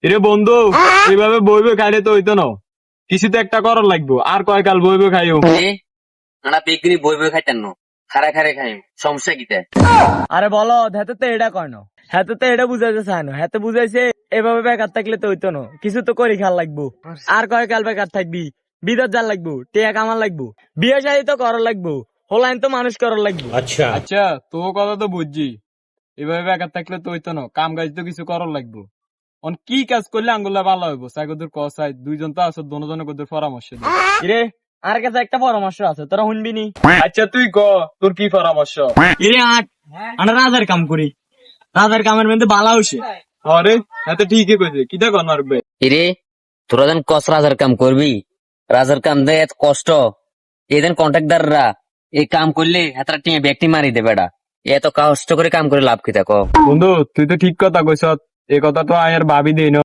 এরে বন্ধু, এইভাবে বইবে খাইলে তো হইতো না, কিছু তো একটা করার লাগবো। আর কয়কাল বইবে খাইও? আমরা বিক্রি বই বই খাইতেন না, খারে খারে খাই, সমস্যা কিতে? আরে বলো, হেতে তো এটা কয় না, হেতে তো এটা বুঝাইতে চায় না, হেতে বুঝাইছে এভাবে বেকার থাকলে তো হইতো না, কিছু তো করি খাল লাগবো। আর কয় কাল বেকার থাকবি, বিদেশ যার লাগবো, টিয়া কামার লাগবো, বিয়ে শাদী তো করার লাগবো, হোলাইন তো মানুষ করার লাগবো। আচ্ছা, তোর কথা তো বুঝছি। এভাবে বেকার থাকলে তো হইতো না, কাম কাজ তো কিছু করার লাগবো। কি কাজ করলে আঙ্গুলা ভালো হইব? সাইকোদের কসাই দুইজন তো আছো, দুজনে কদের পরামর্শ দে। ইরে, আর কাছে একটা পরামর্শ আছে, তোরা শুনবি নি? আচ্ছা তুই ক, তোর কি পরামর্শ? ইরে আমরা রাজার কাম করি, রাজার কামের মধ্যে বালা হইছে। আরে এত ঠিকই কইছে, কিটা কর মারবে? এরে তোরা যেন কস রাজার কাম করবি, রাজার কাম দে এত কষ্ট, এদিন কন্ট্রাক্টররা এই কাম করলে হাতরা টিমে ব্যক্তি মারি দেবে বেটা, এত কষ্ট করে কাম করে লাভ কি থাকো? বন্ধু তুই তো ঠিক কথা কইছ, এই কথা তো আয়ের ভাবি দেই না।